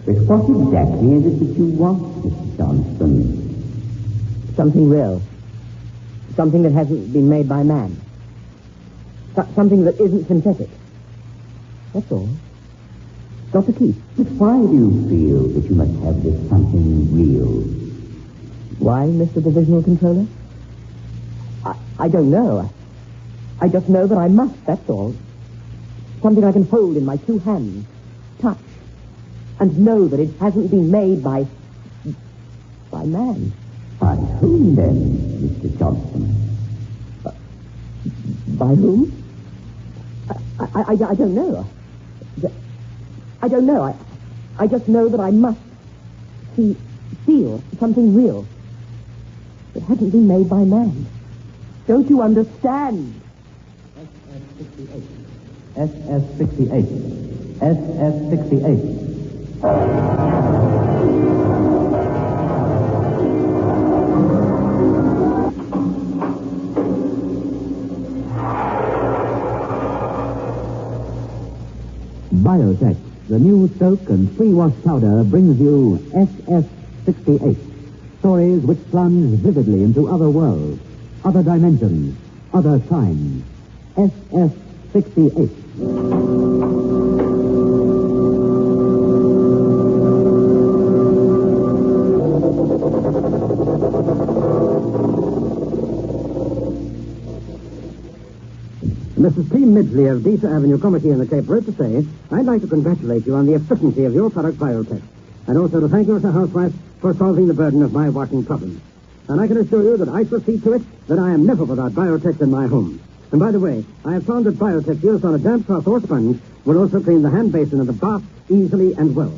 But what exactly is it that you want, Mr. Johnston? Something real. Something that hasn't been made by man. Something that isn't synthetic. That's all. Got to keep. But why do you feel that you must have this something real? Why, Mr. Divisional Controller? I don't know. I just know that I must, that's all. Something I can hold in my two hands, touch, and know that it hasn't been made by man. By whom, then, Mr. Johnston? By whom? I don't know. I don't know. I just know that I must feel something real that hasn't been made by man. Don't you understand? SF68. SF68. Biotech, the new soak and free wash powder, brings you SF68. Stories which plunge vividly into other worlds, other dimensions, other times. SF68. Mrs. P. Midgley of Deesa Avenue Committee in the Cape wrote to say, I'd like to congratulate you on the efficiency of your product, Biotech, and also to thank you as a housewife for solving the burden of my washing problem. And I can assure you that I shall see to it that I am never without Biotech in my home. And by the way, I have found that Biotech used on a damp cloth or sponge will also clean the hand basin of the bath easily and well.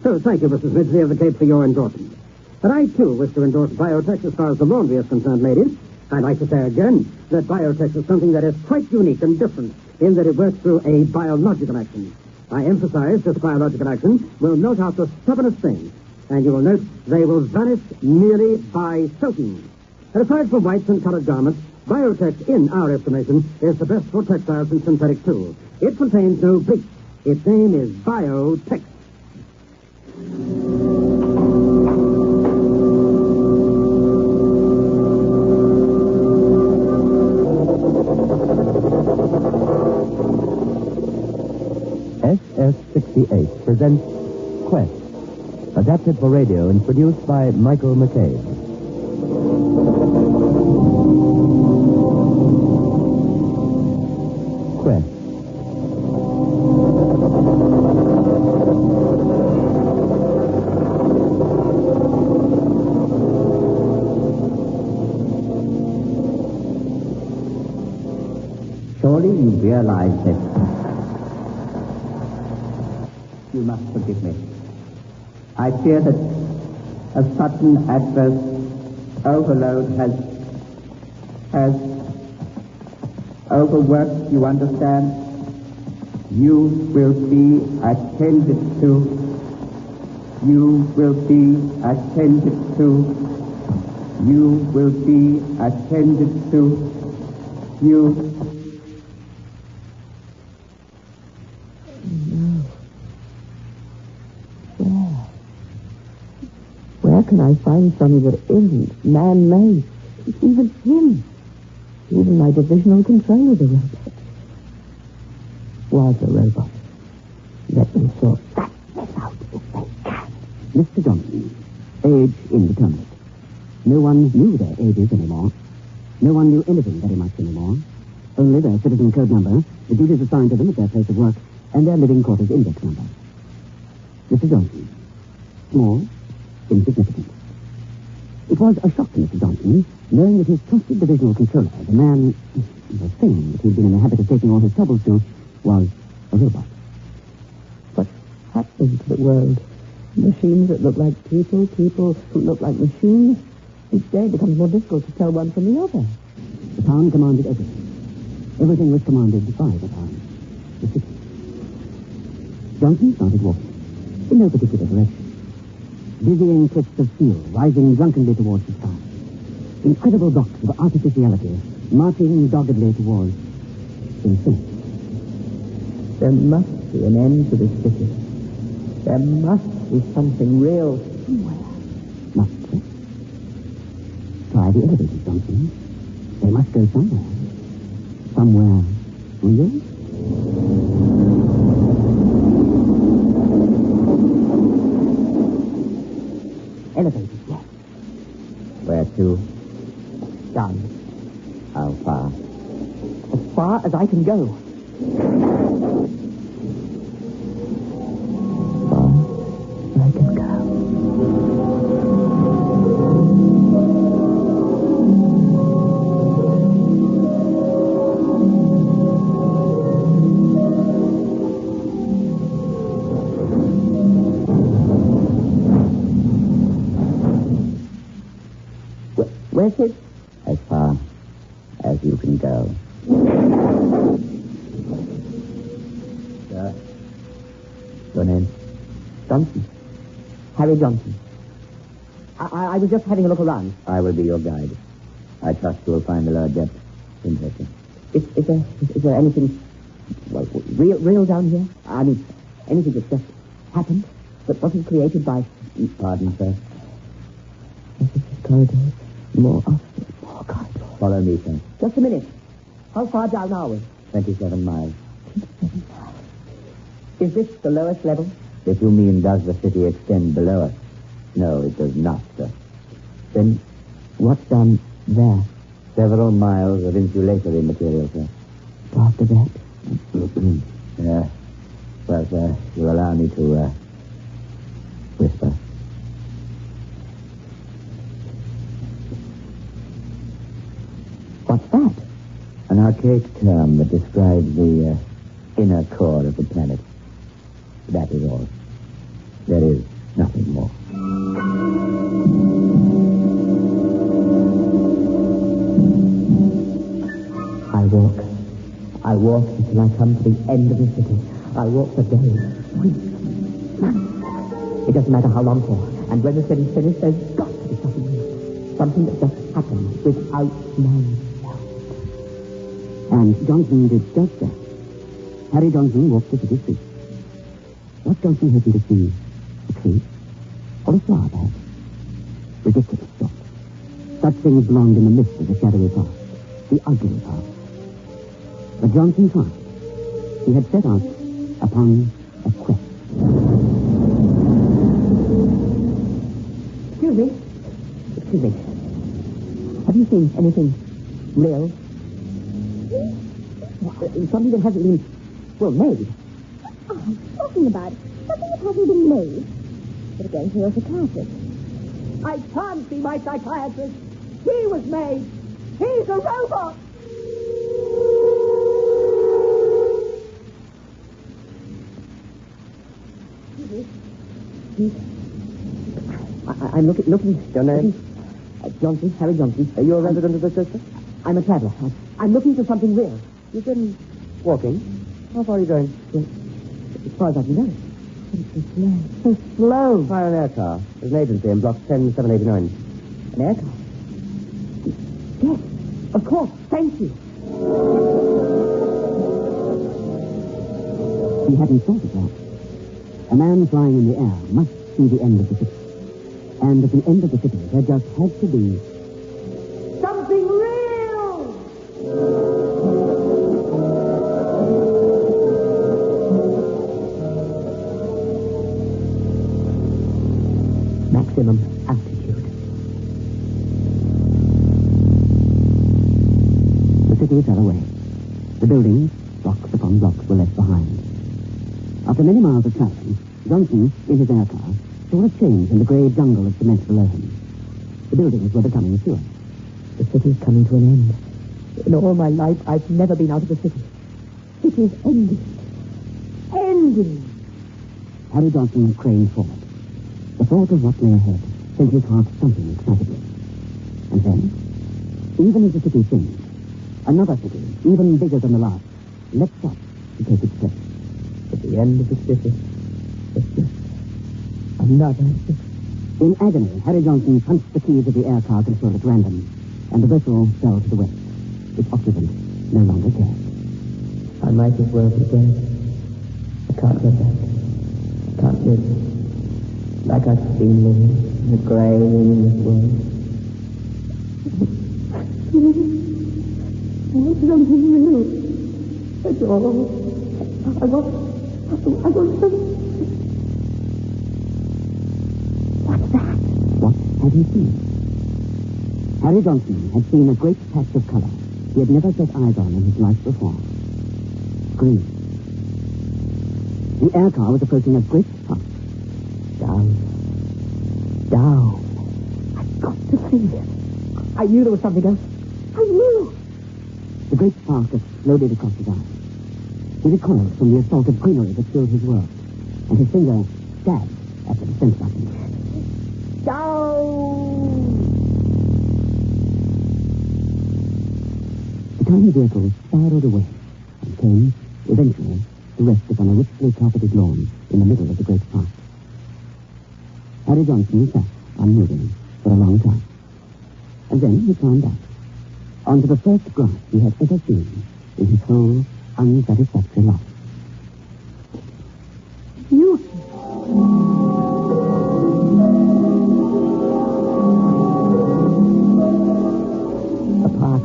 So thank you, Mrs. Midgley of the Cape, for your endorsement. But I, too, wish to endorse Biotech as far as the laundry is concerned, ladies. I'd like to say again that Biotech is something that is quite unique and different in that it works through a biological action. I emphasize this biological action will note out the stubbornest things, and you will note they will vanish merely by soaking. And aside from whites and colored garments, Biotech, in our estimation, is the best for textiles and synthetic too. It contains no bleach. Its name is Biotech. SF68 presents Quest, adapted for radio and produced by Michael McCabe. Quest. Surely you realize that... You must forgive me. I fear that a sudden adverse overload has overworked, you understand. You will be attended to. You will be attended to. You will be attended to. You... Where can I find something that isn't man-made? It's even him. Even my divisional controller's a robot. Was a robot. Let them sort that out if they can. Mr. Johnson, age indeterminate. No one knew their ages anymore. No one knew anything very much anymore. Only their citizen code number, the duties assigned to them at their place of work, and their living quarters index number. Mr. Johnson, small, insignificant. It was a shock to Mr. Johnson, knowing that his trusted divisional controller, the man, the thing that he'd been in the habit of taking all his troubles to, was a robot. What's happening to the world? Machines that look like people, people who look like machines. Each day it becomes more difficult to tell one from the other. The town commanded everything. Everything was commanded by the town. The city. Johnson started walking, in no particular direction. Dizzying cliffs of steel rising drunkenly towards the sky. Incredible blocks of artificiality marching doggedly towards infinity. There must be an end to this city. There must be something real somewhere. Must there? Try the elevators, Johnson. They must go somewhere. Somewhere real? Elevators, yes. Where to? Down. How far? As far as I can go. I can go. Where's it? As far as you can go. Sir? Your name? Johnson. Harry Johnson. I was just having a look around. I will be your guide. I trust you will find the lower depth interesting. Is there anything real down here? I mean, anything that just happened? That wasn't created by... Pardon, sir? Corridors. More corridors. Follow me, sir. Just a minute. How far down are we? 27 miles. 27 miles. Is this the lowest level? If you mean, does the city extend below us? No, it does not, sir. Then what's down there? Several miles of insulatory material, sir. After that? Yeah. Well, sir, you'll allow me to, whisper. What's that? An archaic term that describes the inner core of the planet. That is all. There is nothing more. I walk until I come to the end of the city. I walk for days, weeks, months. It doesn't matter how long for. And when the city's finished, there's got to be something new. Something that just happens without man's help. And Johnson did just that. Harry Johnson walked the city streets. Was Johnson hoping to see a tree? Or a flower, perhaps? Ridiculous thought. Such things belonged in the midst of the shadowy past. The ugly past. But Johnson tried. He had set out upon a quest. Excuse me. Have you seen anything real? Something that hasn't been, made. Oh, I'm talking about something that hasn't been made. But again, here's a classic. I can't see my psychiatrist. He was made. He's a robot. I'm looking. Your name? Johnson, Harry Johnson. Are you a resident of the district? I'm a traveler. I'm looking for something real. You've been walking. How far are you going? As far as I can go. It's so slow. Fire an air car. There's an agency in block 10789. An air car? Yes, of course. Thank you. He hadn't thought of that. A man flying in the air must see the end of the city. And at the end of the city, there just had to be... something real! Maximum altitude. The city fell away. The buildings, blocks upon blocks, were left behind. After many miles of traveling, Johnson, in his air car, saw a change in the grey jungle of cement below him. The buildings were becoming fewer. The city's coming to an end. In all my life, I've never been out of the city. It is ending. Ending. Harry Johnson craned forward. The thought of what lay ahead sent his heart thumping excitedly. And then, even as the city changed, another city, even bigger than the last, leapt up to take its place. At the end of the city, there's just another city. In agony, Harry Johnson punched the keys of the air car control at random, and the vessel fell to the west. Its occupant no longer cared. I might as well be dead. I can't go back. I can't living like I've been living in the grey meaningless world. I want something real. That's all. I want something. What's that? What had he seen? Harry Johnson had seen a great patch of colour he had never set eyes on in his life before. Green. The air car was approaching at great fast. Down. I've got to see it. I knew there was something else. I knew. The great spark exploded across his eyes. He recoiled from the assault of greenery that filled his world, and his finger stabbed at the descent button. Down! The tiny vehicle spiraled away and came, eventually, to rest upon a richly carpeted lawn in the middle of the great park. Harry Johnson sat, unmoving, for a long time. And then he climbed up, onto the first grass he had ever seen in his whole unsatisfactory life. You! A park.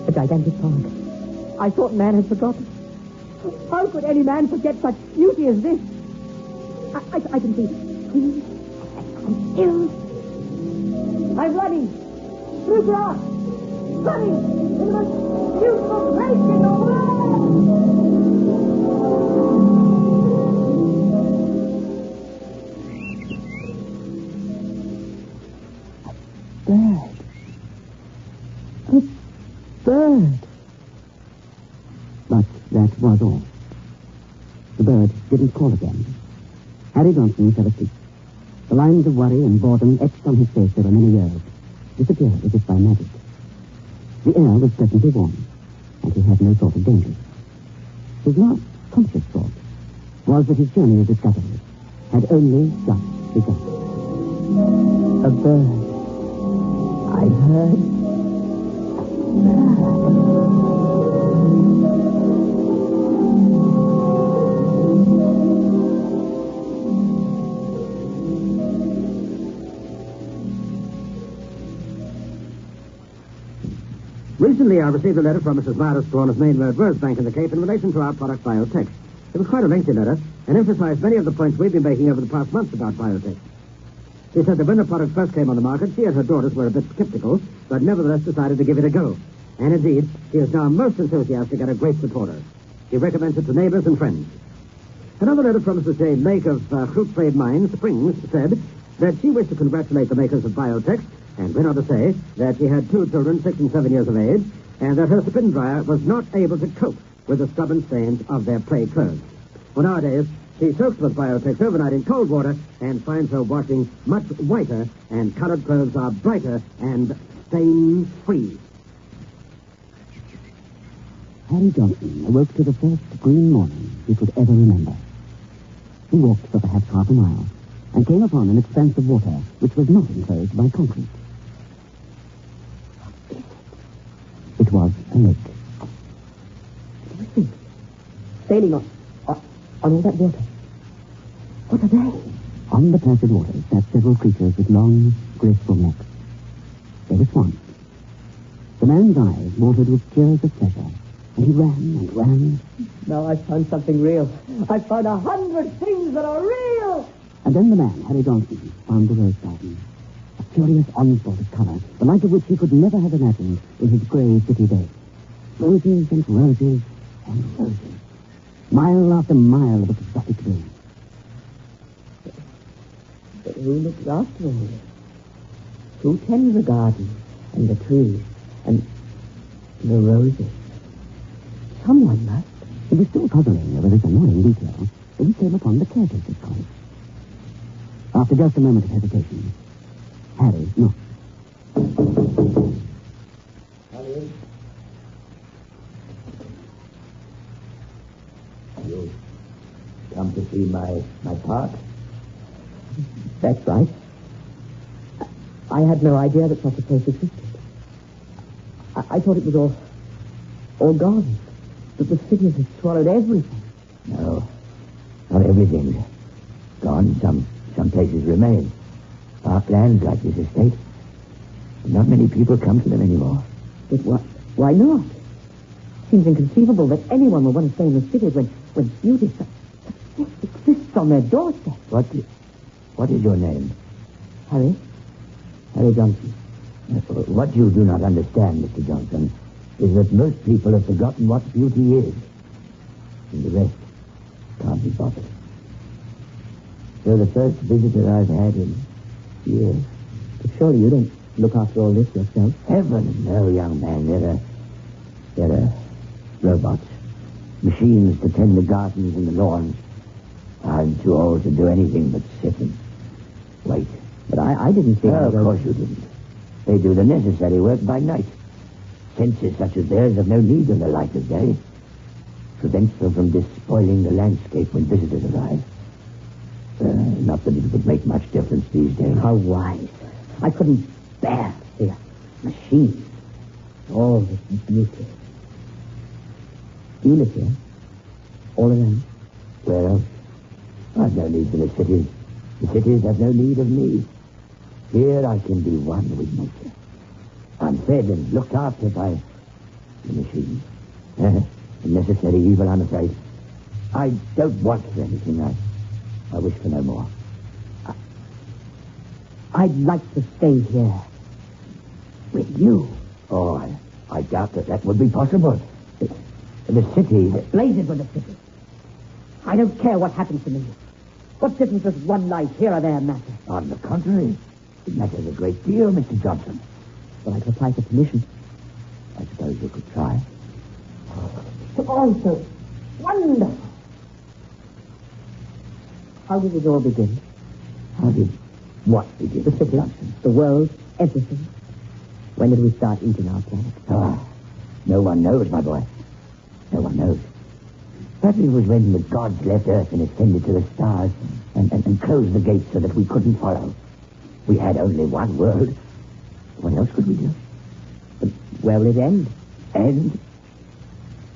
A gigantic park. I thought man had forgotten. How could any man forget such beauty as this? I can see trees and hills. I'm running through grass, running in the most beautiful place in the world. A bird. But that was all. The bird didn't call again. Harry Johnson fell asleep. The lines of worry and boredom etched on his face over many years disappeared as if by magic. The air was pleasantly warm, and he had no thought of danger. His last conscious thought was that his journey of discovery had only just begun. A bird. I heard. Recently, I received a letter from Mrs. Myra Strawn of Mainward Rose Bank in the Cape in relation to our product Biotex. It was quite a lengthy letter and emphasized many of the points we've been making over the past months about Biotex. She said that when the product first came on the market, she and her daughters were a bit skeptical, but nevertheless decided to give it a go. And indeed, she is now most enthusiastic and a great supporter. She recommends it to neighbors and friends. Another letter from Mrs. Jane Lake of Fruit Trade Mines, Springs, said that she wished to congratulate the makers of Biotex, and went on to say that she had 2 children, 6 and 7 years of age, and that her spin dryer was not able to cope with the stubborn stains of their play clothes. Well, nowadays, she soaks with Biotex overnight in cold water and finds her washing much whiter, and colored clothes are brighter and stain-free. Harry Johnson awoke to the first green morning he could ever remember. He walked for perhaps half a mile and came upon an expanse of water which was not enclosed by concrete. It was a lake. Listen. Sailing on all that water. What are they? On the placid waters sat several creatures with long, graceful necks. They were swans. The man's eyes watered with tears of pleasure, and he ran and ran. Now I've found something real. I've found 100 things that are real. And then the man, Harry Johnson, found the rose garden. A curious onslaught of color, the like of which he could never have imagined in his grey city days. Roses and roses and roses. Mile after mile of exotic bloom. But who looks after all this? Who tends the garden and the trees and the roses? Someone must. He was still puzzling over this annoying detail when he came upon the caretaker's cottage. After just a moment of hesitation, Harry knocked. Harry? You come to see my park? That's right. I had no idea that such a place existed. I thought it was all gone. That the cities had swallowed everything. No, not everything. gone. Some places remain. Parklands like this estate. Not many people come to them anymore. But why not? Seems inconceivable that anyone would want to stay in the city when beauty exists on their doorstep. What is your name? Harry Johnson. What you do not understand, Mr. Johnson, is that most people have forgotten what beauty is. And the rest can't be bothered. You're the first visitor I've had in years. But surely you don't look after all this yourself. Heavens, no, young man. There are robots. Machines to tend the gardens and the lawns. I'm too old to do anything but sit and wait. But I didn't see... Of course you didn't. They do the necessary work by night. Senses such as theirs have no need of the light of day. Prevents them from despoiling the landscape when visitors arrive. Not that it would make much difference these days. How wise. I couldn't bear to see a machine. All this beauty. You live here? All alone? Where else? I've no need for the cities. The cities have no need of me. Here I can be one with nature. I'm fed and looked after by the machines. A necessary evil, I'm afraid. I don't want for anything. I wish for no more. I'd like to stay here. With you. Oh, I doubt that would be possible. The city... Blazes with the city. I don't care what happens to me. What difference does one life here or there matter? On the contrary, it matters a great deal, Mr. Johnson. Well, I could apply for permission. I suppose you could try. Oh, so wonderful. How did it all begin? How did what begin? The city, Johnson? the world, everything. When did we start eating our planet? No one knows, my boy. No one knows. Perhaps it was when the gods left Earth and ascended to the stars and closed the gates so that we couldn't follow. We had only one world. What else could we do? But where will it end? End?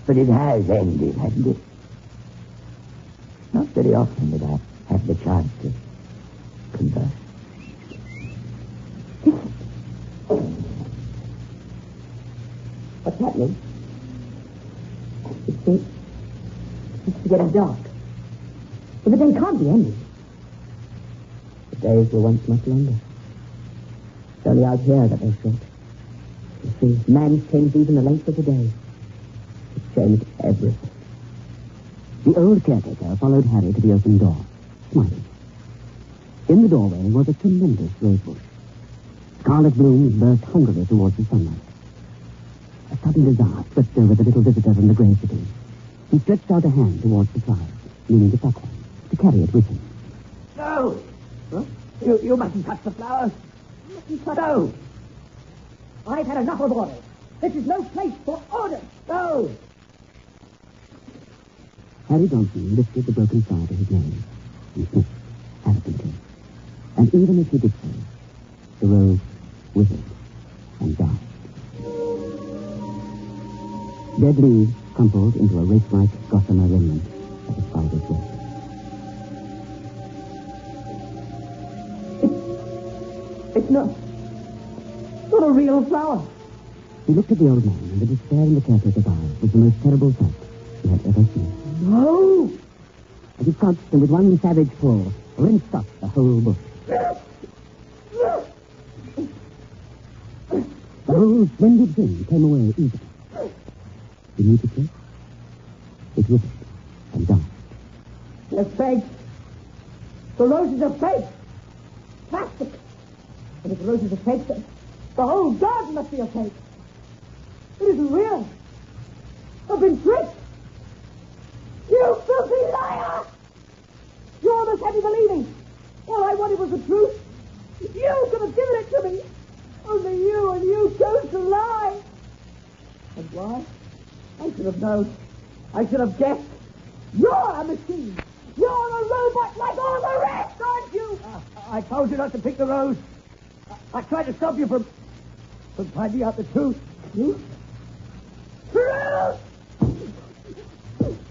But it has ended, hasn't it? Not very often that I have the chance to converse. What's happening? It's getting dark. But the day can't be ending. The days were once much longer. It's only out here that they're short. You see, man's changed even the length of the day. It's changed everything. The old caretaker followed Harry to the open door, smiling. In the doorway was a tremendous rose bush. Scarlet blooms burst hungrily towards the sunlight. A sudden desire swept over the little visitor from the grey city. He stretched out a hand towards the flowers, meaning to pluck one, to carry it with him. No! Huh? You mustn't touch the flowers. No! I've had enough of orders. This is no place for orders. No! Harry Johnson lifted the broken flower to his nose and sniffed arrogantly. And even as he did so, the rose withered and died. Dead leaves crumpled into a wraith-like gossamer remnant of a spider's web. It's not a real flower. He looked at the old man, and the despair in the caretaker's eyes was the most terrible sight he had ever seen. No! And he crouched and with one savage pull, wrenched up the whole bush. The whole splendid thing came away easily. Immediately, it withered and died. They're fake. The roses are fake. Plastic. And if the roses are fake, then the whole garden must be a fake. It isn't real. I've been tricked. You filthy liar! You almost had me believing. All I wanted was the truth. You could have given it to me. Only you, and you chose to lie. And why? I should have known. I should have guessed. You're a machine. You're a robot like all the rest, aren't you? I told you not to pick the rose. I tried to stop you from finding out the truth. Truth? Truth!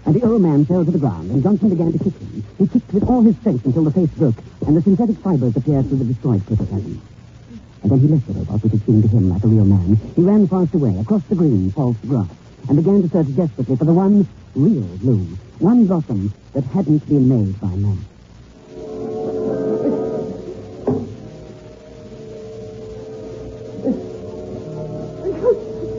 And the old man fell to the ground, and Johnson began to kick him, He kicked with all his strength until the face broke, and the synthetic fibers appeared through the destroyed protoplasm. And then he left the robot, which had seemed to him like a real man. He ran fast away, across the green, false grass, and began to search desperately for the one real bloom, one blossom that hadn't been made by man.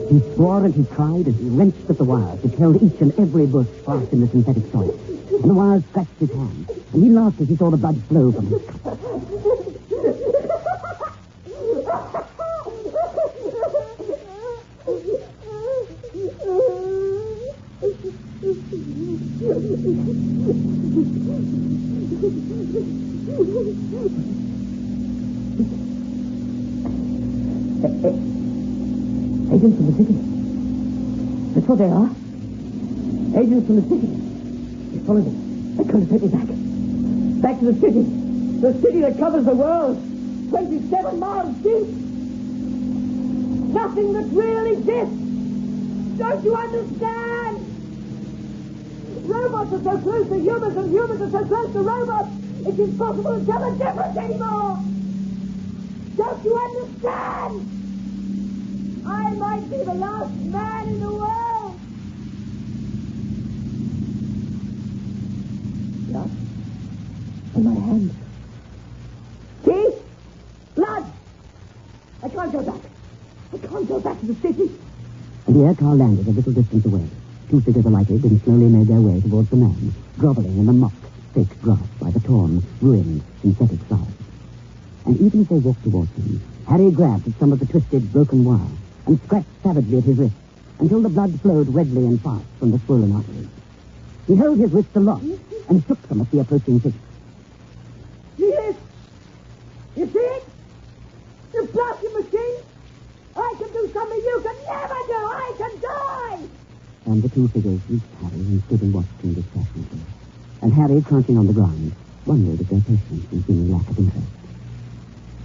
He swore and he cried as he wrenched at the wires which held each and every bush fast in the synthetic soil. And the wires scratched his hand, and he laughed as he saw the blood flow from his cup. Agents from the city. That's what they are. Agents from the city. They followed me. They're trying to take me back. Back to the city. The city that covers the world. 27 miles deep. Nothing that really exists. Don't you understand? Robots are so close to humans and humans are so close to robots. It's impossible to tell the difference anymore. Don't you understand? I might be the last man in the world. Blood on my hands. See? Blood! I can't go back. I can't go back to the city. And the air car landed a little distance away. Two figures alighted and slowly made their way towards the man, groveling in the mock, fake grass by the torn, ruined, synthetic flowers. And even as they walked towards him, Harry grabbed at some of the twisted, broken wire and scratched savagely at his wrist until the blood flowed redly and fast from the swollen arteries. He held his wrist aloft and shook them at the approaching figure. See this? You see it? The blasting machine? I can do something you can never do! I can die! And the two figures reached Harry and stood and watched him dispassionately. And Harry, crouching on the ground, wondered at their patience and seeming lack of interest.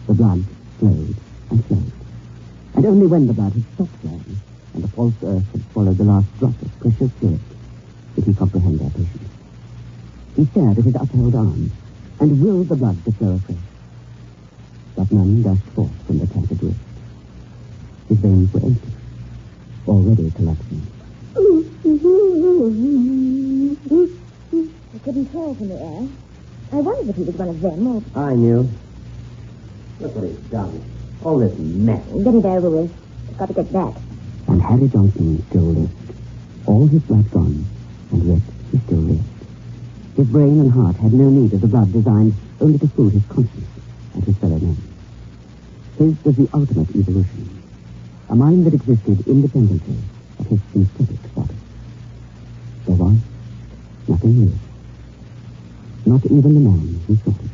The blood flowed and flowed. And only when the blood had stopped flowing and the false earth had swallowed the last drop of precious fluid did he comprehend their patience. He stared at his upheld arm and willed the blood to flow afresh. But none dashed forth from the tattered wrist. His veins were empty, already collapsing. I couldn't tell from the air. I wondered if he was one of them or... I knew. Look what he's done. All this mess. Get it over with. I've got to get back. And Harry Johnson still lived. All his blood gone, and yet he still lived. His brain and heart had no need of the blood designed only to soothe his conscience and his fellow men. His was the ultimate evolution. A mind that existed independently of his synthetic body. There was nothing new. Not even the man who sought it.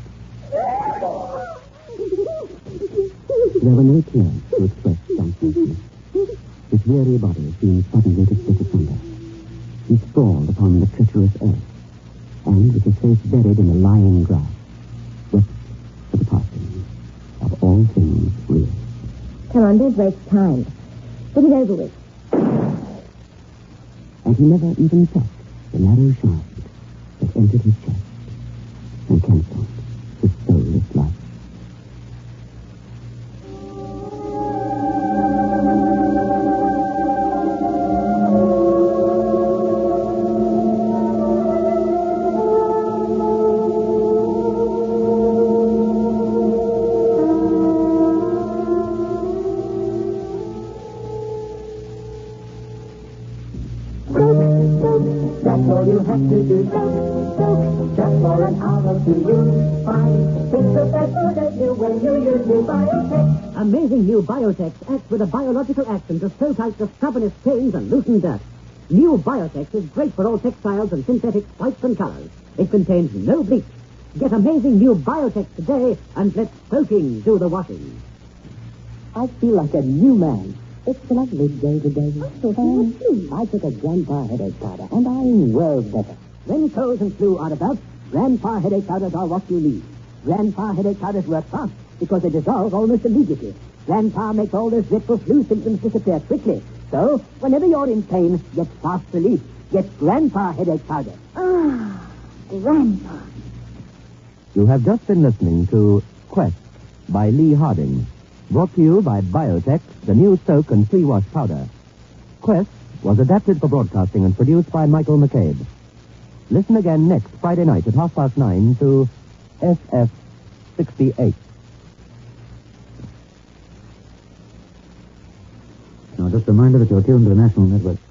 There were no tears to express Johnson's grief. His weary body seemed suddenly to split asunder. He sprawled upon the treacherous earth, and with his face buried in the lying grass, wept for the passing of all things real. Come on, don't waste time. Get it over with. And he never even felt the narrow shaft that entered his chest and cancelled his soulless life. That's all you have to do. Just for an hour to use fine. Think of that good as you when you use new Biotech. Amazing new Biotex acts with a biological action to soak out the stubbornest stains and loosen dirt. New Biotex is great for all textiles and synthetic whites and colors. It contains no bleach. Get amazing new Biotex today and let soaking do the washing. I feel like a new man. It's a lovely day today. I took a Grandpa headache powder, and I'm well better. When colds and flu are about, Grandpa headache powders are what you need. Grandpa headache powders work fast because they dissolve almost immediately. Grandpa makes all those dreadful flu symptoms disappear quickly. So, whenever you're in pain, get fast relief. Get Grandpa headache powder. Ah, Grandpa. You have just been listening to Quest by Lee Harding, brought to you by Biotech, the new soak and pre-wash powder. Quest was adapted for broadcasting and produced by Michael McCabe. Listen again next Friday night at 9:30 to SF68. Now, just a reminder that you're tuned to the National Network.